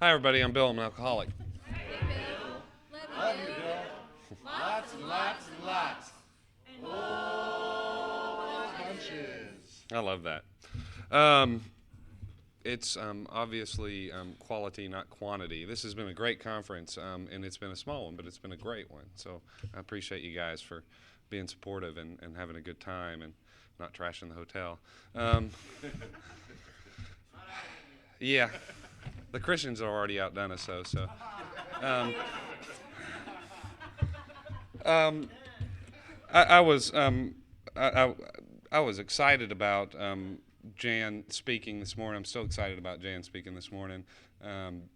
Hi, everybody. I'm Bill. I'm an alcoholic. Hey, Bill. Love you, Bill. Lots and lots and lots. And more punches. I love that. It's obviously quality, not quantity. This has been a great conference, and it's been a small one, but it's been a great one. So I appreciate you guys for being supportive and having a good time and not trashing the hotel. Yeah, the Christians have already outdone us, though. So, I was excited about Jan speaking this morning. I'm so excited about Jan speaking this morning. When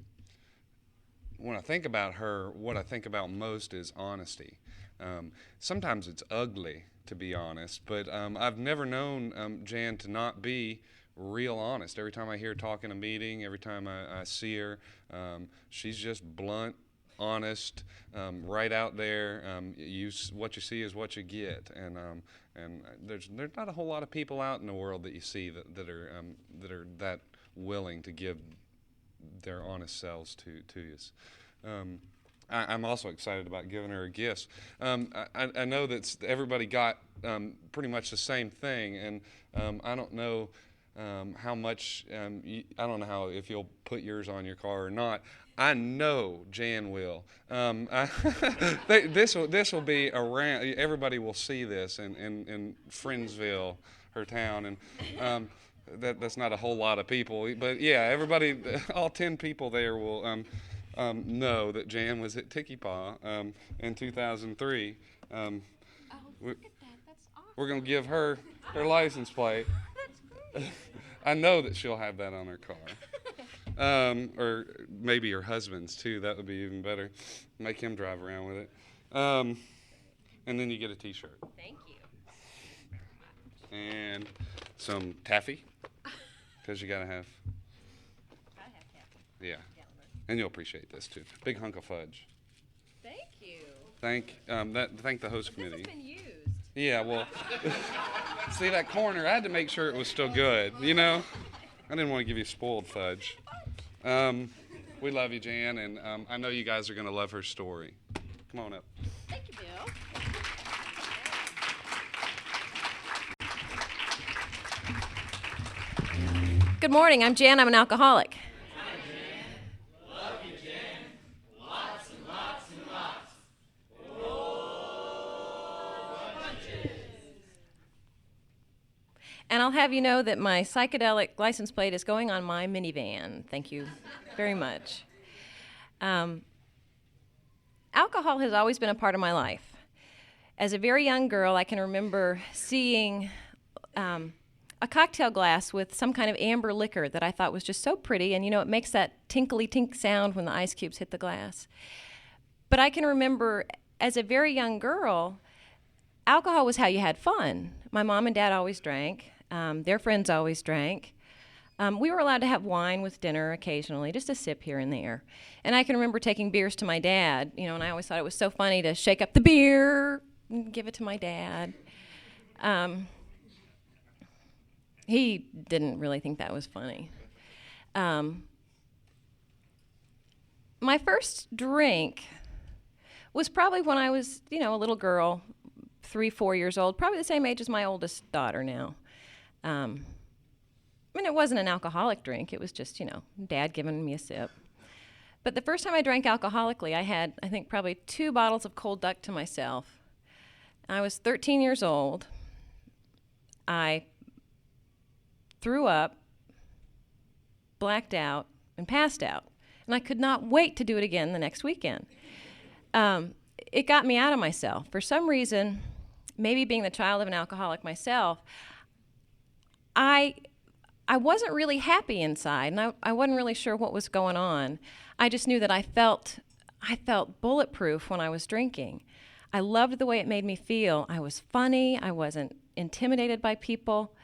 I think about her, what I think about most is honesty. Sometimes it's ugly, to be honest, but I've never known Jan to not be real honest. Every time I hear her talk in a meeting, every time I see her, she's just blunt, honest, right out there. What you see is what you get, and there's not a whole lot of people out in the world that you see that are that willing to give their honest selves to you. I'm also excited about giving her gifts. I know that everybody got pretty much the same thing, and I don't know how much. I don't know how if you'll put yours on your car or not. I know Jan will. This will be around. Everybody will see this in Friendsville, her town, and that's not a whole lot of people. But yeah, everybody, all 10 people there will know that Jan was at TCYPAA in 2003. Look at that. That's awesome. We're going to give her license plate. That's great. I know that she'll have that on her car. Or maybe her husband's too. That would be even better. Make him drive around with it. And then you get a T-shirt. Thank you. And some taffy, because you gotta have. Gotta have taffy. Yeah. And you'll appreciate this too. Big hunk of fudge. Thank you. Thank the host committee. This has been used. Yeah. Well, see that corner. I had to make sure it was still good. You know, I didn't want to give you spoiled fudge. We love you, Jan, and I know you guys are going to love her story. Come on up. Thank you, Bill. Good morning. I'm Jan. I'm an alcoholic. Hi, Jan. Love you, Jan. Lots and lots and lots. More punches. And I'll have you know that my psychedelic license plate is going on my minivan. Thank you very much. Alcohol has always been a part of my life. As a very young girl, I can remember seeing a cocktail glass with some kind of amber liquor that I thought was just so pretty, and it makes that tinkly-tink sound when the ice cubes hit the glass. But I can remember, as a very young girl, alcohol was how you had fun. My mom and dad always drank. Their friends always drank. We were allowed to have wine with dinner occasionally, just a sip here and there. And I can remember taking beers to my dad, and I always thought it was so funny to shake up the beer and give it to my dad. He didn't really think that was funny. My first drink was probably when I was, a little girl, 3-4 years old, probably the same age as my oldest daughter now. It wasn't an alcoholic drink. It was just, Dad giving me a sip. But the first time I drank alcoholically, I had, I think, probably 2 bottles of cold duck to myself. I was 13 years old. I threw up, blacked out, and passed out. And I could not wait to do it again the next weekend. It got me out of myself. For some reason, maybe being the child of an alcoholic myself, I wasn't really happy inside, and I wasn't really sure what was going on. I just knew that I felt bulletproof when I was drinking. I loved the way it made me feel. I was funny. I wasn't intimidated by people.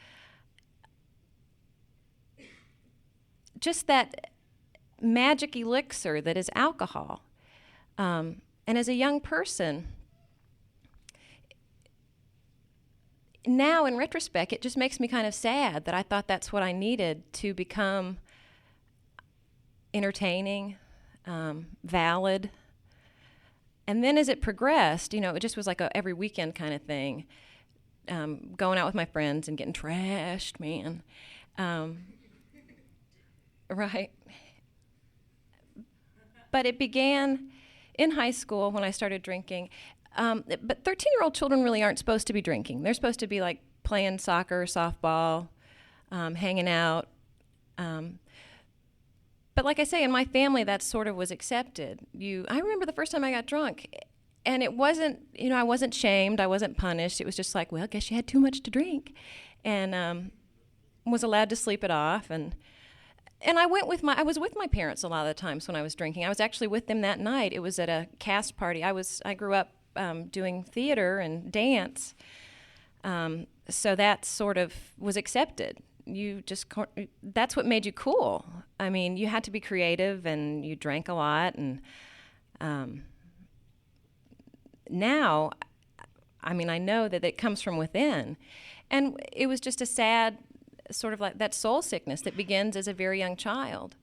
Just that magic elixir that is alcohol. And as a young person, now in retrospect, it just makes me kind of sad that I thought that's what I needed to become entertaining, valid. And then as it progressed, it just was like a every weekend kind of thing. Going out with my friends and getting trashed, man. Right. But it began in high school when I started drinking. But 13-year-old children really aren't supposed to be drinking. They're supposed to be like playing soccer, softball, hanging out. But like I say, in my family, that sort of was accepted. I remember the first time I got drunk, and it wasn't, I wasn't shamed, I wasn't punished. It was just like, well, I guess you had too much to drink, and was allowed to sleep it off. And I was with my parents a lot of the times when I was drinking. I was actually with them that night. It was at a cast party. I grew up doing theater and dance, so that sort of was accepted. That's what made you cool. I mean, you had to be creative, and you drank a lot. And now, I mean, I know that it comes from within. And it was just a sad, sort of like that soul sickness that begins as a very young child.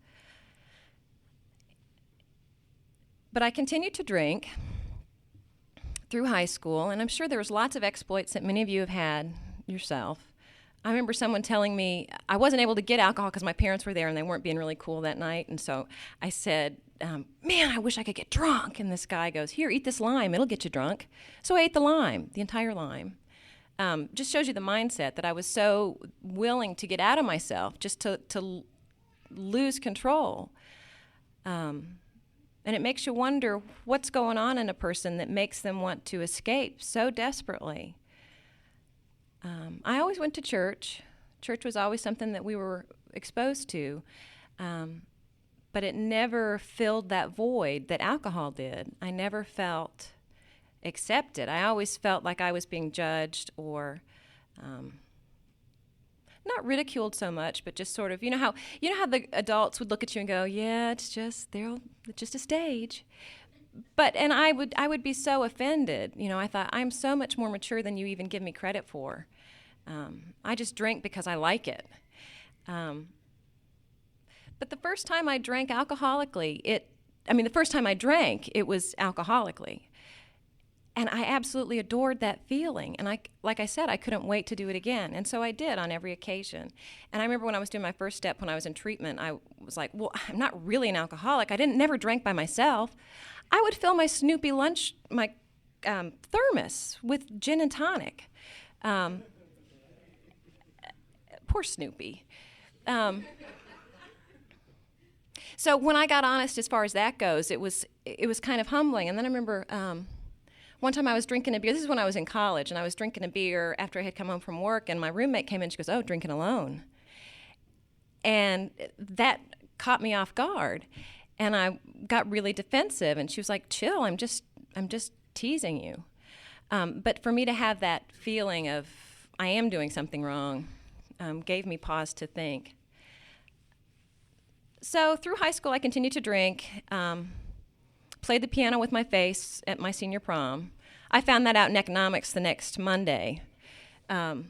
But I continued to drink through high school, and I'm sure there was lots of exploits that many of you have had yourself. I remember someone telling me I wasn't able to get alcohol because my parents were there and they weren't being really cool that night. And so I said, man, I wish I could get drunk. And this guy goes, here, eat this lime. It'll get you drunk. So I ate the lime, the entire lime. Just shows you the mindset that I was so willing to get out of myself, just to lose control. And it makes you wonder what's going on in a person that makes them want to escape so desperately. I always went to church. Church was always something that we were exposed to, but it never filled that void that alcohol did. I never felt accepted. I always felt like I was being judged or not ridiculed so much, but just sort of, you know how the adults would look at you and go, yeah, it's just a stage. And I would be so offended. I thought, I'm so much more mature than you even give me credit for. I just drink because I like it. But the first time I drank alcoholically, the first time I drank, it was alcoholically. And I absolutely adored that feeling. And like I said, I couldn't wait to do it again. And so I did on every occasion. And I remember when I was doing my first step, when I was in treatment, I was like, well, I'm not really an alcoholic. I never drank by myself. I would fill my Snoopy lunch, my thermos with gin and tonic. Poor Snoopy. So when I got honest as far as that goes, it was kind of humbling. And then I remember one time I was drinking a beer. This is when I was in college, and I was drinking a beer after I had come home from work, and my roommate came in. She goes, "Oh, drinking alone," and that caught me off guard. And I got really defensive, and she was like, "Chill, I'm just teasing you." But for me to have that feeling of I am doing something wrong gave me pause to think. So through high school, I continued to drink, played the piano with my face at my senior prom. I found that out in economics the next Monday. And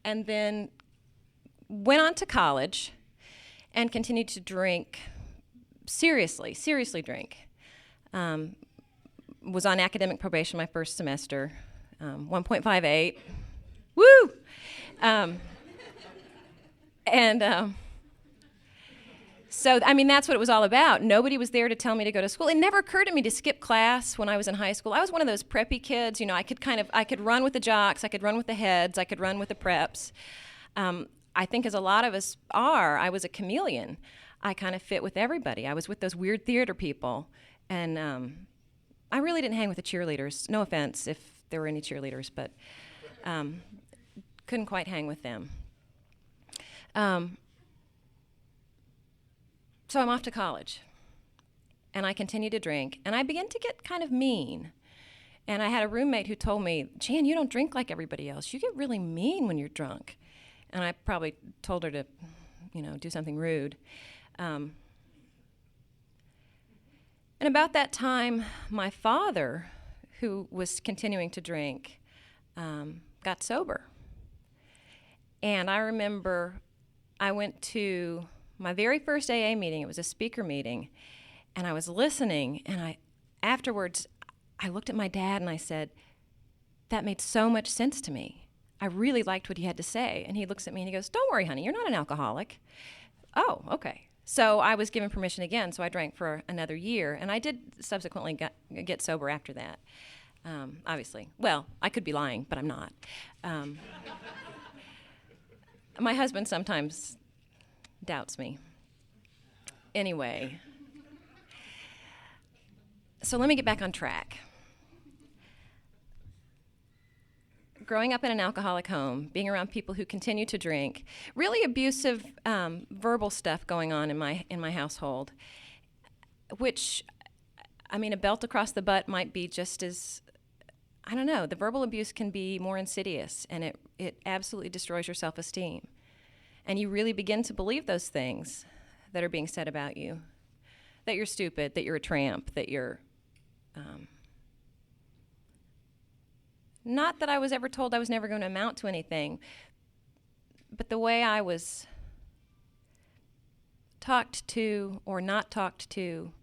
then went on to college and continued to drink seriously drink. Was on academic probation my first semester, 1.58. Woo! So, that's what it was all about. Nobody was there to tell me to go to school. It never occurred to me to skip class when I was in high school. I was one of those preppy kids. I could run with the jocks, I could run with the heads, I could run with the preps. I think as a lot of us are, I was a chameleon. I kind of fit with everybody. I was with those weird theater people. And I really didn't hang with the cheerleaders. No offense if there were any cheerleaders, but couldn't quite hang with them. So I'm off to college, and I continue to drink, and I begin to get kind of mean. And I had a roommate who told me, "Jan, you don't drink like everybody else. You get really mean when you're drunk." And I probably told her to, do something rude. And about that time, my father, who was continuing to drink, got sober. And I remember I went to my very first AA meeting, it was a speaker meeting, and I was listening, and afterwards, I looked at my dad and I said, that made so much sense to me. I really liked what he had to say. And he looks at me and he goes, don't worry, honey, you're not an alcoholic. Oh, okay. So I was given permission again, so I drank for another year, and I did subsequently get sober after that, obviously. Well, I could be lying, but I'm not. My husband sometimes doubts me. Anyway, so let me get back on track. Growing up in an alcoholic home, being around people who continue to drink, really abusive verbal stuff going on in my household, which, I mean, a belt across the butt might be just as, I don't know, the verbal abuse can be more insidious, and it absolutely destroys your self-esteem. And you really begin to believe those things that are being said about you, that you're stupid, that you're a tramp, that you're... Not that I was ever told I was never going to amount to anything, but the way I was talked to or not talked to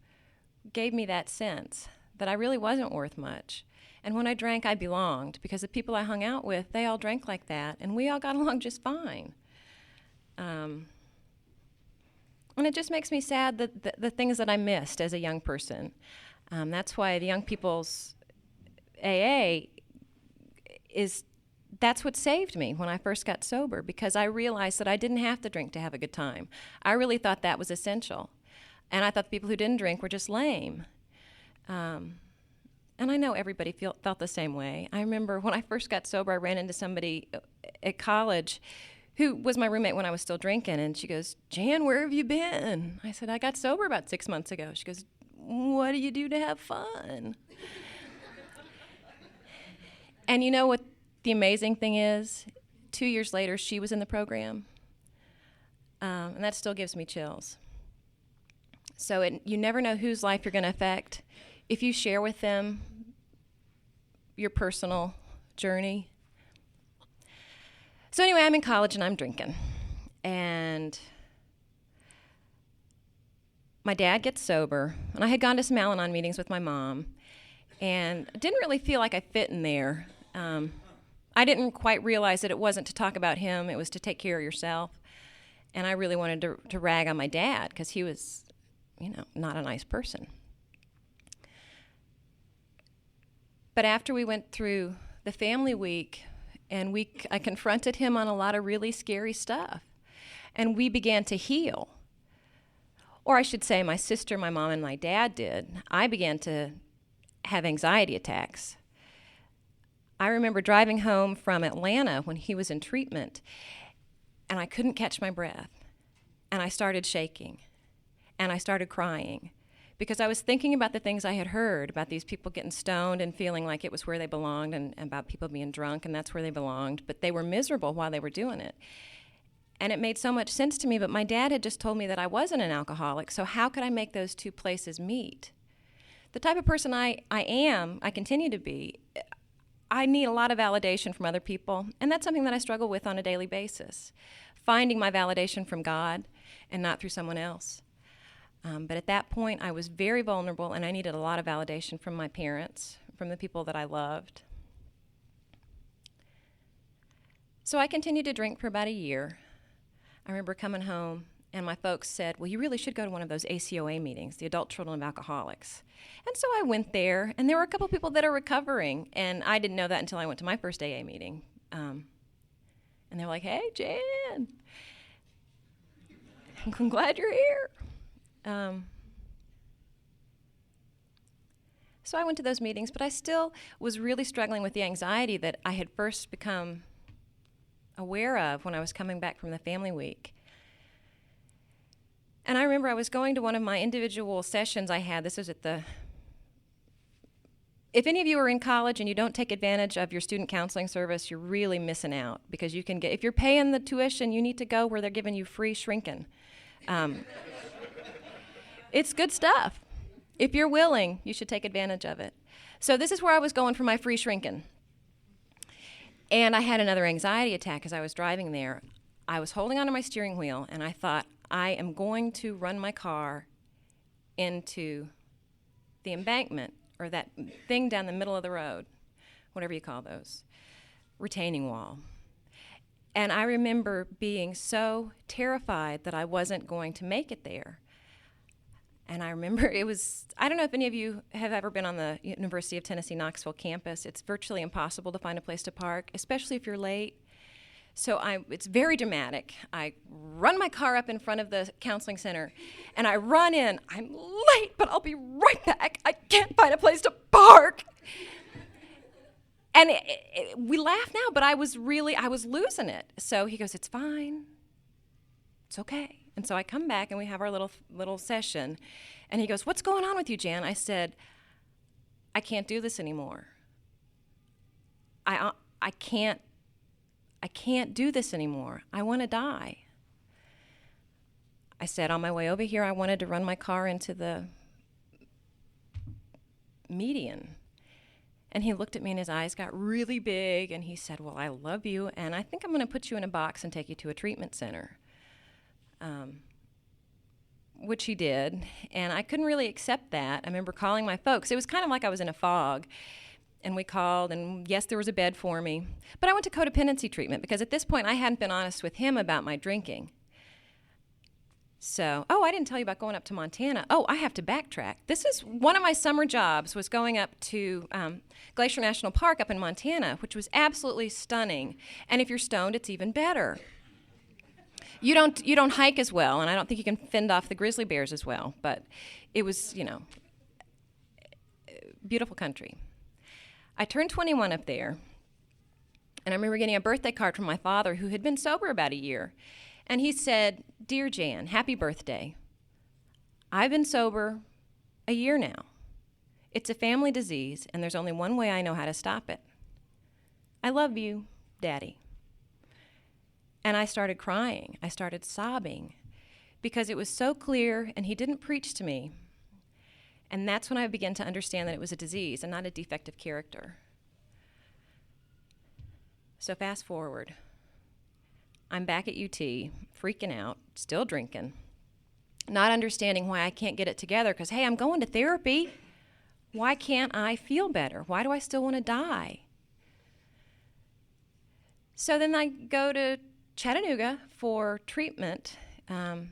gave me that sense that I really wasn't worth much. And when I drank, I belonged, because the people I hung out with, they all drank like that, and we all got along just fine. And it just makes me sad that the things that I missed as a young person. That's why the young people's AA that's what saved me when I first got sober, because I realized that I didn't have to drink to have a good time. I really thought that was essential. And I thought the people who didn't drink were just lame. And I know everybody felt the same way. I remember when I first got sober, I ran into somebody at college who was my roommate when I was still drinking, and she goes, Jan, where have you been? I said, I got sober about 6 months ago. She goes, what do you do to have fun? And you know what the amazing thing is? 2 years later, she was in the program, and that still gives me chills. So you never know whose life you're going to affect if you share with them your personal journey. So anyway, I'm in college and I'm drinking, and my dad gets sober, and I had gone to some Al-Anon meetings with my mom, and I didn't really feel like I fit in there. I didn't quite realize that it wasn't to talk about him, it was to take care of yourself. And I really wanted to rag on my dad, because he was, not a nice person. But after we went through the family week, and I confronted him on a lot of really scary stuff, and we began to heal. Or I should say my sister, my mom, and my dad did. I began to have anxiety attacks. I remember driving home from Atlanta when he was in treatment, and I couldn't catch my breath. And I started shaking, and I started crying, because I was thinking about the things I had heard about these people getting stoned and feeling like it was where they belonged, and about people being drunk and that's where they belonged, but they were miserable while they were doing it. And it made so much sense to me, but my dad had just told me that I wasn't an alcoholic, so how could I make those two places meet? The type of person I continue to be, I need a lot of validation from other people, and that's something that I struggle with on a daily basis, finding my validation from God and not through someone else. But at that point, I was very vulnerable, and I needed a lot of validation from my parents, from the people that I loved. So I continued to drink for about a year. I remember coming home, and my folks said, well, you really should go to one of those ACOA meetings, the Adult Children of Alcoholics. And so I went there, and there were a couple people that are recovering, and I didn't know that until I went to my first AA meeting. And they're like, hey, Jan, I'm glad you're here. So I went to those meetings, but I still was really struggling with the anxiety that I had first become aware of when I was coming back from the family week. And I remember I was going to one of my individual sessions I had. This was at if any of you are in college and you don't take advantage of your student counseling service, you're really missing out, because you can if you're paying the tuition, you need to go where they're giving you free shrinking. It's good stuff. If you're willing, you should take advantage of it. So this is where I was going for my free shrinking. And I had another anxiety attack as I was driving there. I was holding onto my steering wheel, and I thought, I am going to run my car into the embankment, or that thing down the middle of the road, whatever you call those, retaining wall. And I remember being so terrified that I wasn't going to make it there. And I remember I don't know if any of you have ever been on the University of Tennessee Knoxville campus. It's virtually impossible to find a place to park, especially if you're late. So it's very dramatic. I run my car up in front of the counseling center, and I run in. I'm late, but I'll be right back. I can't find a place to park. And we laugh now, but I was losing it. So he goes, "It's fine. It's okay." And so I come back, and we have our little session. And he goes, "What's going on with you, Jan?" I said, "I can't do this anymore. I can't do this anymore. I want to die." I said, on my way over here, I wanted to run my car into the median. And he looked at me, and his eyes got really big, and he said, "Well, I love you, and I think I'm going to put you in a box and take you to a treatment center." Which he did, and I couldn't really accept that. I remember calling my folks. It was kind of like I was in a fog, and we called, and yes, there was a bed for me. But I went to codependency treatment because at this point I hadn't been honest with him about my drinking. So, I didn't tell you about going up to Montana. I have to backtrack. This is one of my summer jobs, was going up to Glacier National Park up in Montana, which was absolutely stunning. And if you're stoned, it's even better. You don't hike as well, and I don't think you can fend off the grizzly bears as well, but it was, beautiful country. I turned 21 up there, and I remember getting a birthday card from my father, who had been sober about a year, and he said, "Dear Jan, happy birthday. I've been sober a year now. It's a family disease, and there's only one way I know how to stop it. I love you, Daddy." And I started crying. I started sobbing because it was so clear, and he didn't preach to me. And that's when I began to understand that it was a disease and not a defective character. So fast forward. I'm back at UT, freaking out, still drinking, not understanding why I can't get it together because, hey, I'm going to therapy. Why can't I feel better? Why do I still want to die? So then I go to Chattanooga for treatment. And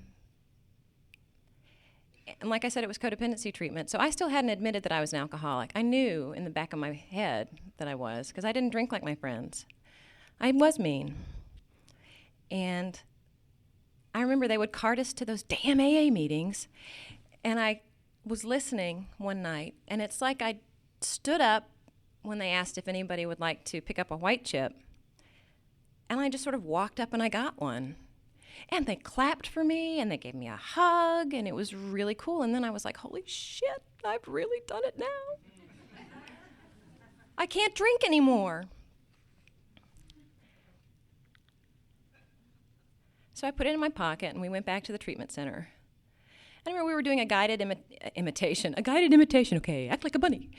like I said, it was codependency treatment. So I still hadn't admitted that I was an alcoholic. I knew in the back of my head that I was, because I didn't drink like my friends. I was mean. And I remember they would cart us to those damn AA meetings. And I was listening one night, and it's like I stood up when they asked if anybody would like to pick up a white chip. And I just sort of walked up and I got one. And they clapped for me, and they gave me a hug, and it was really cool. And then I was like, holy shit, I've really done it now. I can't drink anymore. So I put it in my pocket, and we went back to the treatment center. I remember we were doing a guided imitation. A guided imitation, okay, act like a bunny.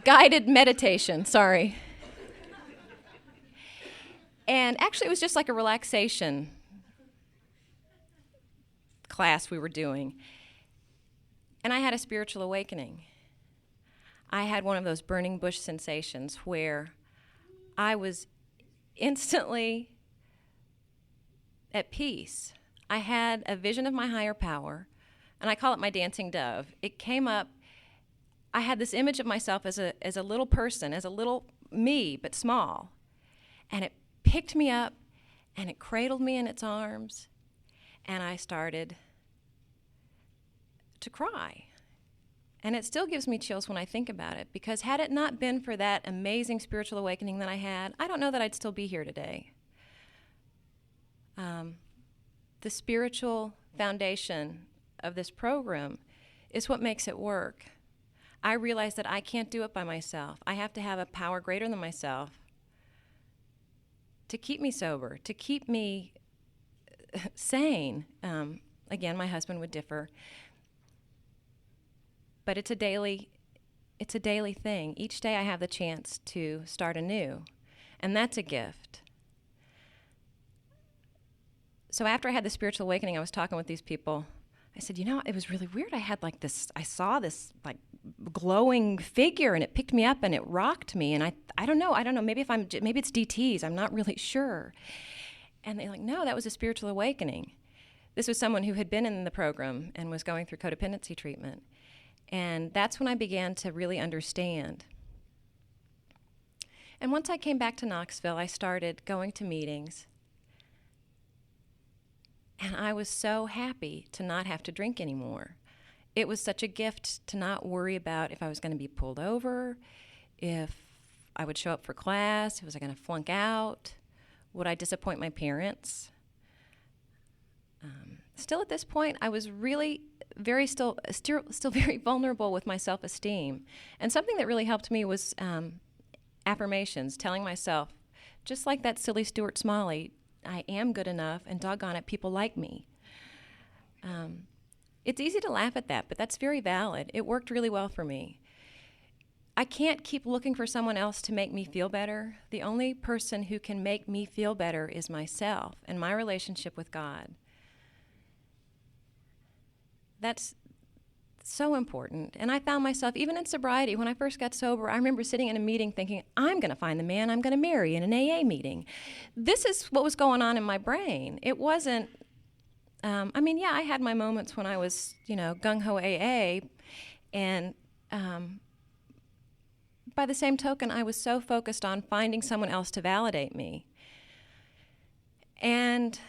Guided meditation, sorry. And actually, it was just like a relaxation class we were doing. And I had a spiritual awakening. I had one of those burning bush sensations where I was instantly at peace. I had a vision of my higher power, and I call it my dancing dove. It came up. I had this image of myself as a little person, as a little me, but small. And it picked me up, and it cradled me in its arms, and I started to cry. And it still gives me chills when I think about it, because had it not been for that amazing spiritual awakening that I had, I don't know that I'd still be here today. The spiritual foundation of this program is what makes it work. I realize that I can't do it by myself. I have to have a power greater than myself to keep me sober, to keep me sane. Again, my husband would differ. But it's a daily thing. Each day I have the chance to start anew, and that's a gift. So after I had the spiritual awakening, I was talking with these people. I said, you know, it was really weird. I saw this like glowing figure, and it picked me up and it rocked me. And I don't know. Maybe it's DTs. I'm not really sure. And they're like, no, that was a spiritual awakening. This was someone who had been in the program and was going through codependency treatment. And that's when I began to really understand. And once I came back to Knoxville, I started going to meetings. And I was so happy to not have to drink anymore. It was such a gift to not worry about if I was going to be pulled over, if I would show up for class, was I going to flunk out, would I disappoint my parents? Still at this point, I was really still very vulnerable with my self-esteem. And something that really helped me was affirmations, telling myself, just like that silly Stuart Smalley, I am good enough, and doggone it, people like me. It's easy to laugh at that, but that's very valid. It worked really well for me. I can't keep looking for someone else to make me feel better. The only person who can make me feel better is myself and my relationship with God. That's so important. And I found myself, even in sobriety, when I first got sober, I remember sitting in a meeting thinking, I'm going to find the man I'm going to marry in an AA meeting. This is what was going on in my brain. It wasn't, I had my moments when I was, gung-ho AA. And by the same token, I was so focused on finding someone else to validate me. And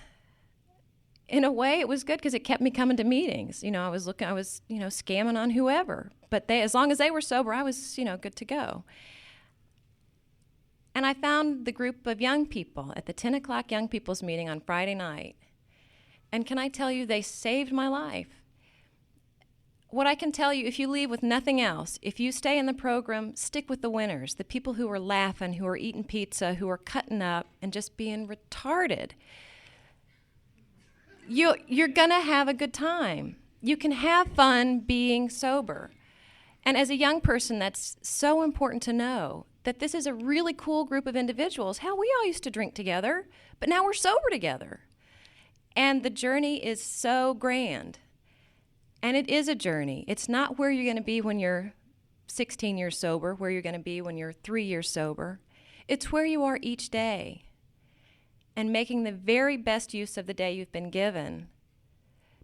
in a way, it was good because it kept me coming to meetings. I was scamming on whoever. But as long as they were sober, I was, good to go. And I found the group of young people at the 10 o'clock young people's meeting on Friday night. And can I tell you, they saved my life. What I can tell you, if you leave with nothing else, if you stay in the program, stick with the winners, the people who are laughing, who are eating pizza, who are cutting up and just being retarded. You're going to have a good time. You can have fun being sober. And as a young person, that's so important to know that this is a really cool group of individuals. Hell, we all used to drink together, but now we're sober together. And the journey is so grand. And it is a journey. It's not where you're going to be when you're 16 years sober, where you're going to be when you're 3 years sober. It's where you are each day. And making the very best use of the day you've been given.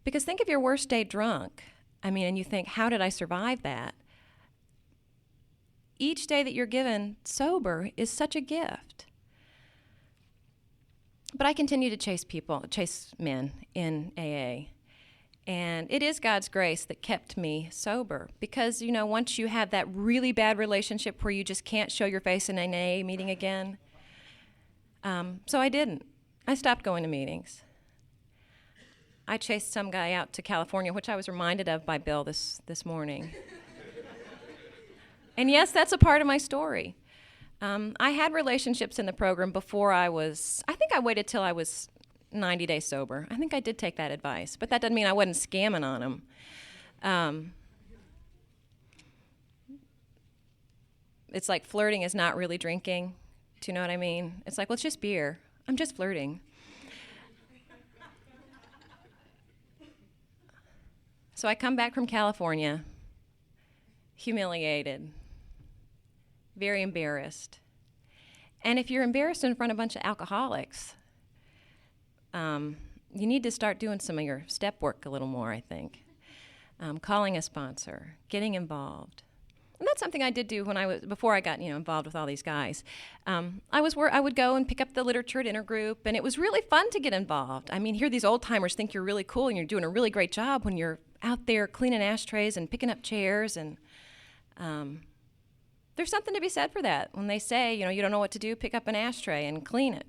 Because think of your worst day drunk. And you think, how did I survive that? Each day that you're given sober is such a gift. But I continue to chase men in AA. And it is God's grace that kept me sober. Because, once you have that really bad relationship where you just can't show your face in an AA meeting again, so I didn't. I stopped going to meetings. I chased some guy out to California, which I was reminded of by Bill this morning. And yes, that's a part of my story. I had relationships in the program before I think I waited till I was 90 days sober. I think I did take that advice, but that doesn't mean I wasn't scamming on them. It's like flirting is not really drinking. Do you know what I mean? It's like, well, it's just beer. I'm just flirting. So I come back from California, humiliated, very embarrassed. And if you're embarrassed in front of a bunch of alcoholics, you need to start doing some of your step work a little more, I think. Calling a sponsor, getting involved. And that's something I did do before I got involved with all these guys. I would go and pick up the literature at intergroup, and it was really fun to get involved. Here these old timers think you're really cool and you're doing a really great job when you're out there cleaning ashtrays and picking up chairs, and there's something to be said for that. When they say, you don't know what to do, pick up an ashtray and clean it.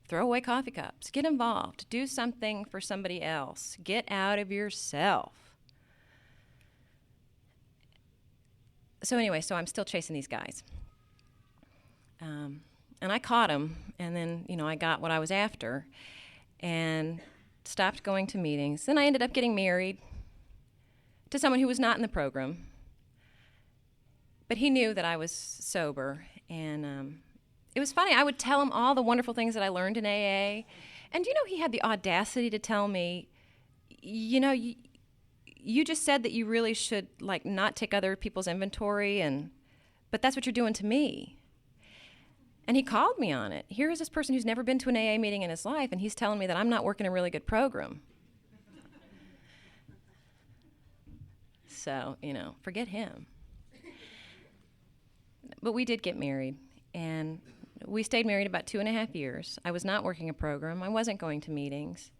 Throw away coffee cups. Get involved. Do something for somebody else. Get out of yourself. So anyway, I'm still chasing these guys. And I caught them, and then, I got what I was after and stopped going to meetings. Then I ended up getting married to someone who was not in the program. But he knew that I was sober, and it was funny. I would tell him all the wonderful things that I learned in AA, And he had the audacity to tell me, you just said that you really should not take other people's inventory, but that's what you're doing to me. And he called me on it. Here is this person who's never been to an AA meeting in his life, and he's telling me that I'm not working a really good program. So, forget him. But we did get married, and we stayed married about 2.5 years. I was not working a program. I wasn't going to meetings.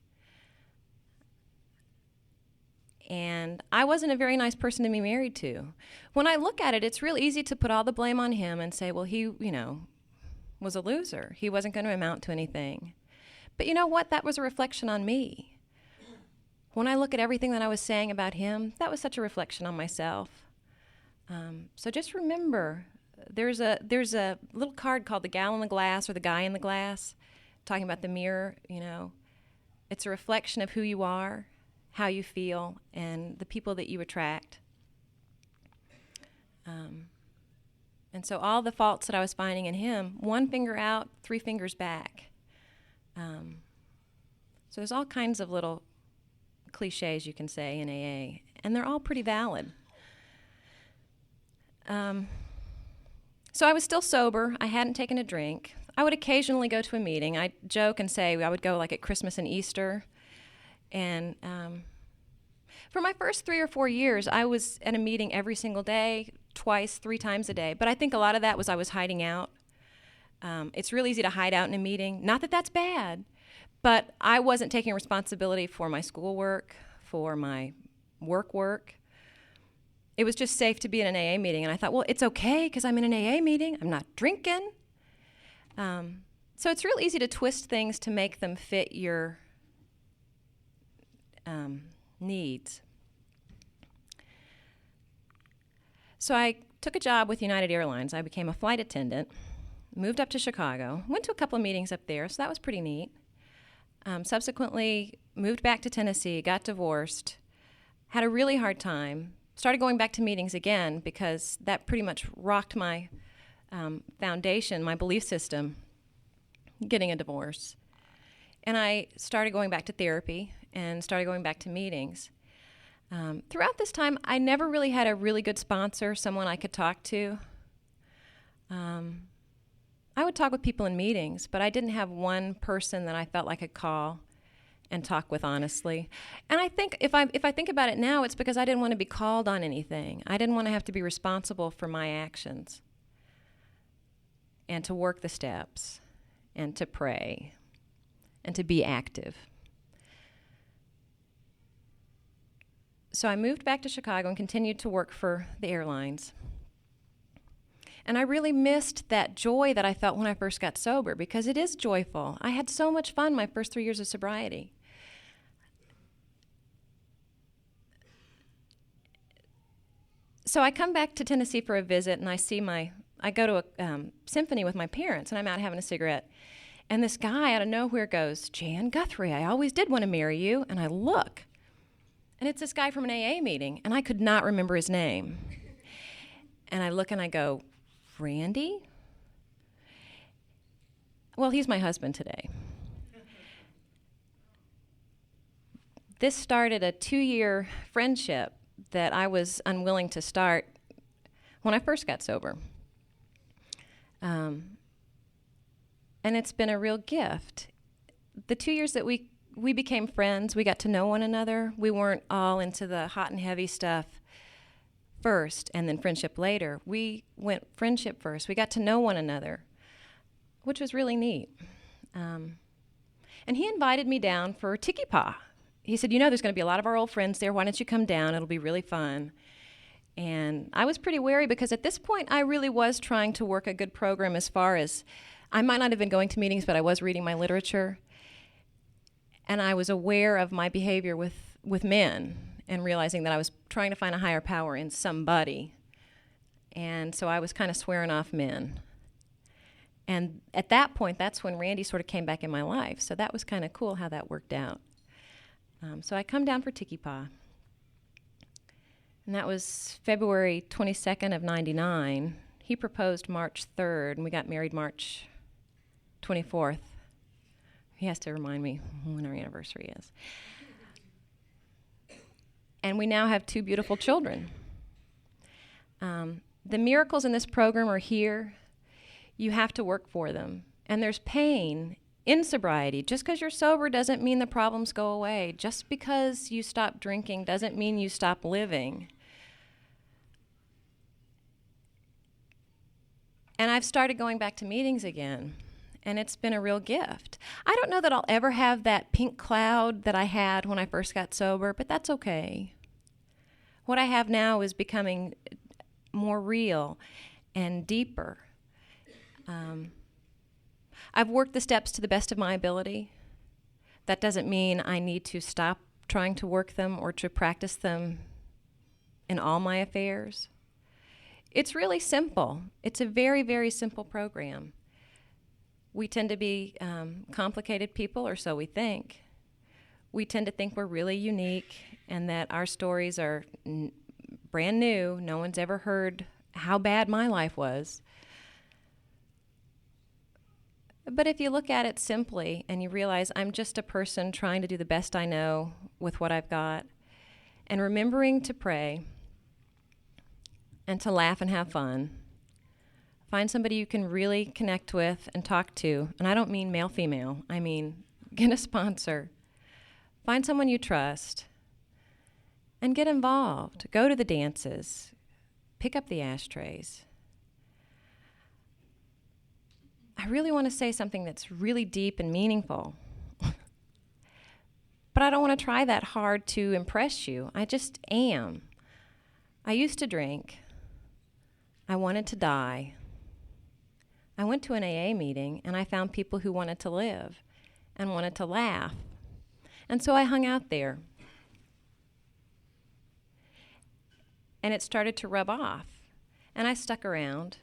And I wasn't a very nice person to be married to. When I look at it, it's real easy to put all the blame on him and say, well, he, was a loser. He wasn't going to amount to anything. But you know what? That was a reflection on me. When I look at everything that I was saying about him, that was such a reflection on myself. So just remember, there's a little card called the gal in the glass or the guy in the glass, talking about the mirror. It's a reflection of who you are, how you feel, and the people that you attract. And so all the faults that I was finding in him, 1 finger out, 3 fingers back. So there's all kinds of little cliches you can say in AA, and they're all pretty valid. So I was still sober. I hadn't taken a drink. I would occasionally go to a meeting. I joke and say I would go at Christmas and Easter. And for my first 3 or 4 years, I was at a meeting every single day, twice, 3 times a day. But I think a lot of that was I was hiding out. It's real easy to hide out in a meeting. Not that that's bad, but I wasn't taking responsibility for my schoolwork, for my work. It was just safe to be in an AA meeting. And I thought, well, it's okay because I'm in an AA meeting. I'm not drinking. So it's real easy to twist things to make them fit your needs. So I took a job with United Airlines. I became a flight attendant, moved up to Chicago, went to a couple of meetings up there, so that was pretty neat. Subsequently, moved back to Tennessee, got divorced, had a really hard time, started going back to meetings again because that pretty much rocked my foundation, my belief system, getting a divorce. And I started going back to therapy and started going back to meetings. Throughout this time, I never really had a really good sponsor, someone I could talk to. I would talk with people in meetings, but I didn't have one person that I felt like I could call and talk with honestly. And I think if I think about it now, it's because I didn't want to be called on anything. I didn't want to have to be responsible for my actions and to work the steps and to pray and to be active. So I moved back to Chicago and continued to work for the airlines. And I really missed that joy that I felt when I first got sober because it is joyful. I had so much fun my first 3 years of sobriety. So I come back to Tennessee for a visit and I go to a symphony with my parents and I'm out having a cigarette. And this guy out of nowhere goes, "Jan Guthrie, I always did want to marry you." And I look, and it's this guy from an AA meeting, and I could not remember his name. And I look and I go, "Randy?" Well, he's my husband today. This started a 2-year friendship that I was unwilling to start when I first got sober. And it's been a real gift. The 2 years that we became friends, we got to know one another. We weren't all into the hot and heavy stuff first and then friendship later. We went friendship first. We got to know one another, which was really neat. And he invited me down for TCYPAA. He said, there's going to be a lot of our old friends there. Why don't you come down? It'll be really fun. And I was pretty wary because at this point I really was trying to work a good program as far as I might not have been going to meetings, but I was reading my literature. And I was aware of my behavior with men and realizing that I was trying to find a higher power in somebody. And so I was kind of swearing off men. And at that point, that's when Randy sort of came back in my life. So that was kind of cool how that worked out. So I come down for TCYPAA. And that was February 22nd of 99. He proposed March 3rd, and we got married March 24th, He has to remind me when our anniversary is. And we now have 2 beautiful children. The miracles in this program are here. You have to work for them. And there's pain in sobriety. Just because you're sober doesn't mean the problems go away. Just because you stop drinking doesn't mean you stop living. And I've started going back to meetings again, and it's been a real gift. I don't know that I'll ever have that pink cloud that I had when I first got sober, but that's okay. What I have now is becoming more real and deeper. I've worked the steps to the best of my ability. That doesn't mean I need to stop trying to work them or to practice them in all my affairs. It's really simple. It's a very, very simple program. We tend to be complicated people, or so we think. We tend to think we're really unique and that our stories are brand new. No one's ever heard how bad my life was. But if you look at it simply and you realize I'm just a person trying to do the best I know with what I've got, and remembering to pray and to laugh and have fun, find somebody you can really connect with and talk to. And I don't mean male, female. I mean, get a sponsor. Find someone you trust and get involved. Go to the dances. Pick up the ashtrays. I really want to say something that's really deep and meaningful. But I don't want to try that hard to impress you. I just am. I used to drink. I wanted to die. I went to an AA meeting and I found people who wanted to live and wanted to laugh. And so I hung out there. And it started to rub off. And I stuck around.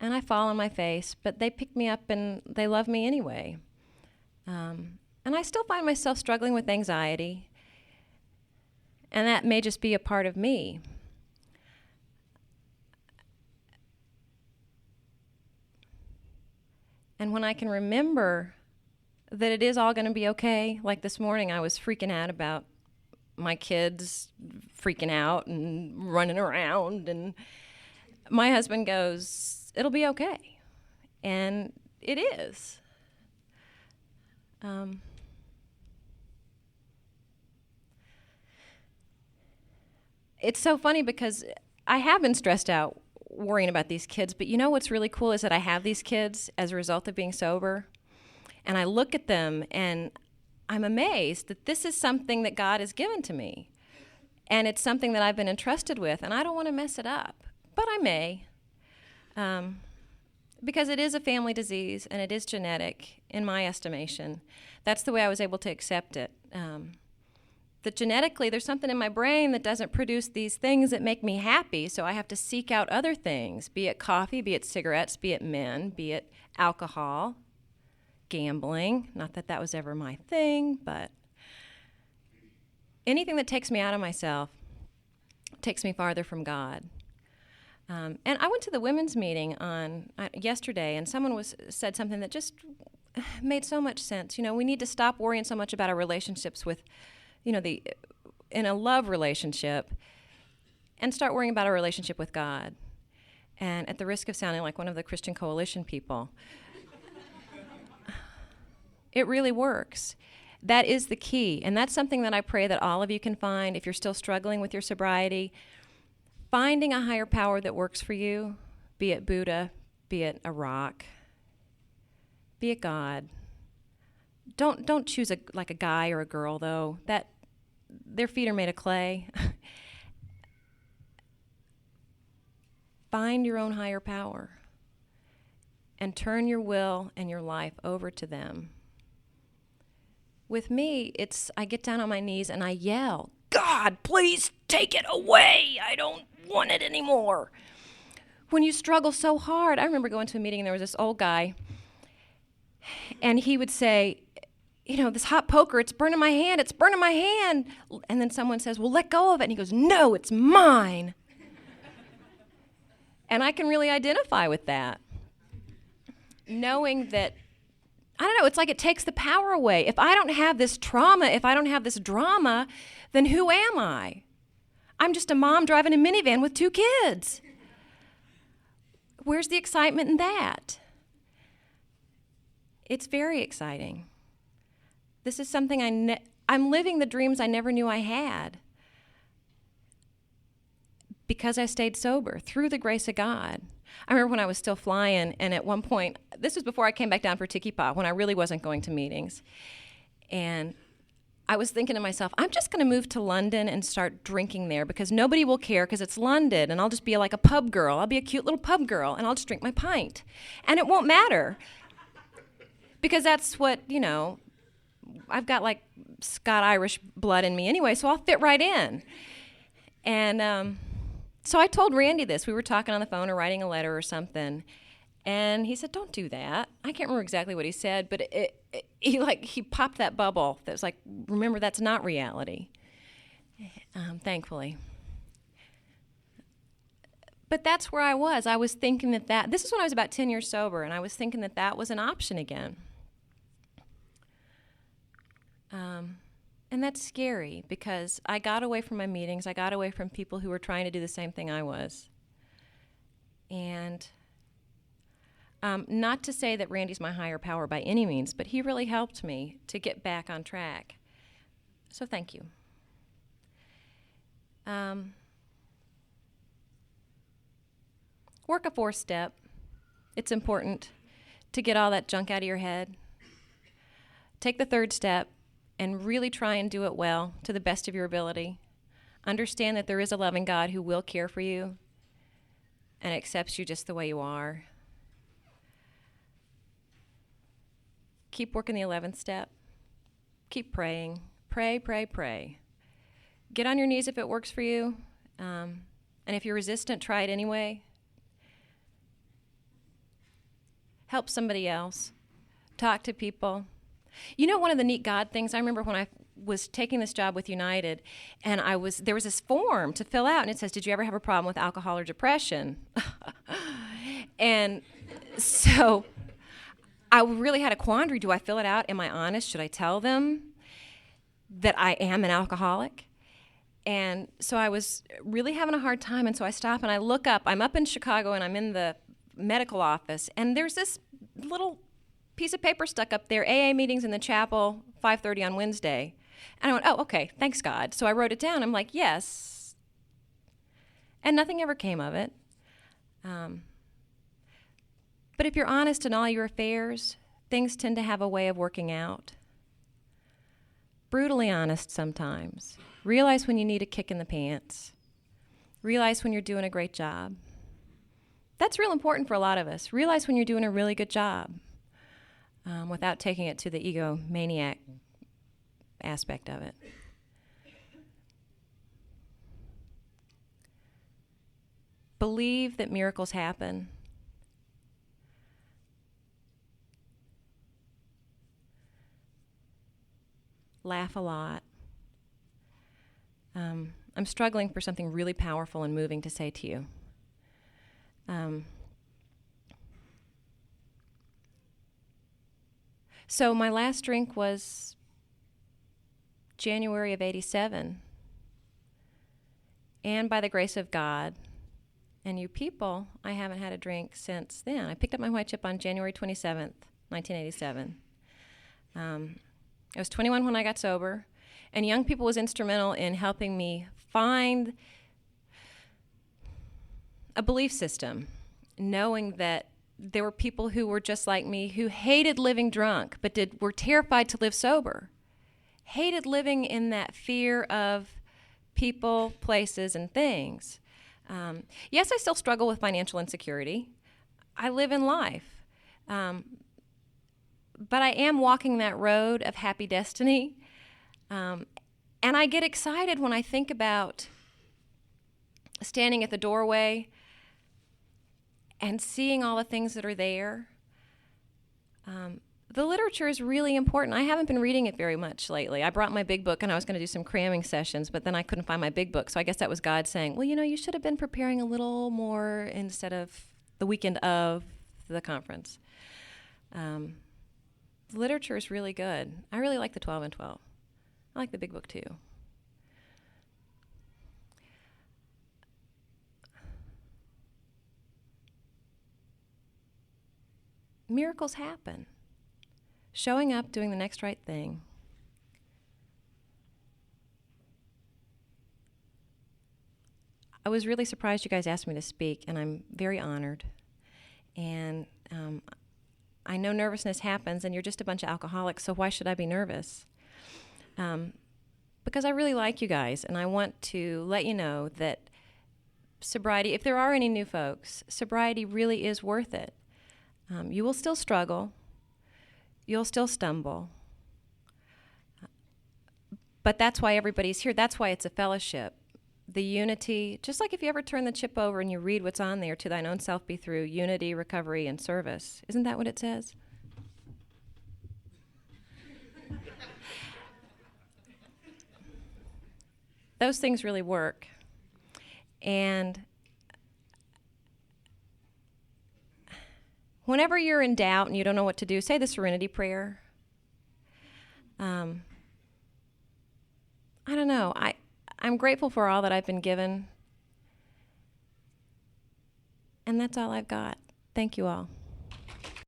And I fall on my face, but they pick me up and they love me anyway. And I still find myself struggling with anxiety. And that may just be a part of me. And when I can remember that it is all going to be okay, like this morning I was freaking out about my kids freaking out and running around, and my husband goes, "It'll be okay." And it is. It's so funny because I have been stressed out worrying about these kids, but you know what's really cool is that I have these kids as a result of being sober, and I look at them and I'm amazed that this is something that God has given to me, and it's something that I've been entrusted with, and I don't want to mess it up, but I may, because it is a family disease and it is genetic in my estimation. That's the way I was able to accept it. That genetically there's something in my brain that doesn't produce these things that make me happy, so I have to seek out other things, be it coffee, be it cigarettes, be it men, be it alcohol, gambling. Not that that was ever my thing, but anything that takes me out of myself takes me farther from God. And I went to the women's meeting on yesterday, and someone said something that just made so much sense. You know, we need to stop worrying so much about our relationships with, you know, in a love relationship, and start worrying about our relationship with God. And at the risk of sounding like one of the Christian Coalition people, it really works. That is the key. And that's something that I pray that all of you can find if you're still struggling with your sobriety. Finding a higher power that works for you, be it Buddha, be it a rock, be it God. Don't choose a guy or a girl, though. That their feet are made of clay. Find your own higher power and turn your will and your life over to them. With me, I get down on my knees and I yell, "God, please take it away. I don't want it anymore." When you struggle so hard, I remember going to a meeting and there was this old guy, and he would say, "You know, this hot poker, it's burning my hand, it's burning my hand." And then someone says, "Well, let go of it." And he goes, "No, it's mine." And I can really identify with that. Knowing that I don't know, it's like it takes the power away. If I don't have this trauma, if I don't have this drama, then who am I? I'm just a mom driving a minivan with 2 kids. Where's the excitement in that? It's very exciting. This is something I'm living the dreams I never knew I had because I stayed sober through the grace of God. I remember when I was still flying, and at one point, this was before I came back down for TCYPAA, when I really wasn't going to meetings, and I was thinking to myself, I'm just going to move to London and start drinking there because nobody will care because it's London, and I'll just be like a pub girl. I'll be a cute little pub girl, and I'll just drink my pint. And it won't matter because that's what, I've got like Scot-Irish blood in me anyway, so I'll fit right in. And so I told Randy this. We were talking on the phone or writing a letter or something, and he said, don't do that. I can't remember exactly what he said, but he popped that bubble that was like, remember, that's not reality, thankfully. But that's where I was. I was thinking that this is when I was about 10 years sober, and I was thinking that was an option again. And that's scary because I got away from my meetings. I got away from people who were trying to do the same thing I was. And not to say that Randy's my higher power by any means, but he really helped me to get back on track. So thank you. Work a 4-step. It's important to get all that junk out of your head. Take the 3rd step and really try and do it well to the best of your ability. Understand that there is a loving God who will care for you and accepts you just the way you are. Keep working the 11th step. Keep praying. Pray, pray, pray. Get on your knees if it works for you. And if you're resistant, try it anyway. Help somebody else. Talk to people. One of the neat God things, I remember when I was taking this job with United, and there was this form to fill out, and it says, did you ever have a problem with alcohol or depression? And so I really had a quandary. Do I fill it out? Am I honest? Should I tell them that I am an alcoholic? And so I was really having a hard time, and so I stop and I look up. I'm up in Chicago, and I'm in the medical office, and there's this little piece of paper stuck up there, AA meetings in the chapel, 5:30 on Wednesday. And I went, oh, okay, thanks, God. So I wrote it down. I'm like, yes. And nothing ever came of it. But if you're honest in all your affairs, things tend to have a way of working out. Brutally honest sometimes. Realize when you need a kick in the pants. Realize when you're doing a great job. That's real important for a lot of us. Realize when you're doing a really good job. Without taking it to the egomaniac aspect of it. Believe that miracles happen. Laugh a lot. I'm struggling for something really powerful and moving to say to you. So my last drink was January of '87. And by the grace of God and you people, I haven't had a drink since then. I picked up my white chip on January 27th, 1987. I was 21 when I got sober, and Young People was instrumental in helping me find a belief system, knowing that there were people who were just like me who hated living drunk but were terrified to live sober, hated living in that fear of people, places, and things. Yes, I still struggle with financial insecurity. I live in life. But I am walking that road of happy destiny. And I get excited when I think about standing at the doorway and seeing all the things that are there. The literature is really important. I haven't been reading it very much lately. I brought my big book, and I was going to do some cramming sessions, but then I couldn't find my big book. So I guess that was God saying, well, you should have been preparing a little more instead of the weekend of the conference. The literature is really good. I really like the 12 and 12. I like the big book too. Miracles happen. Showing up, doing the next right thing. I was really surprised you guys asked me to speak, and I'm very honored. And I know nervousness happens, and you're just a bunch of alcoholics, so why should I be nervous? Because I really like you guys, and I want to let you know that sobriety, if there are any new folks, sobriety really is worth it. You will still struggle. You'll still stumble. But that's why everybody's here. That's why it's a fellowship. The unity, just like if you ever turn the chip over and you read what's on there, to thine own self be through unity, recovery, and service. Isn't that what it says? Those things really work. And whenever you're in doubt and you don't know what to do, say the Serenity Prayer. I don't know. I'm grateful for all that I've been given. And that's all I've got. Thank you all.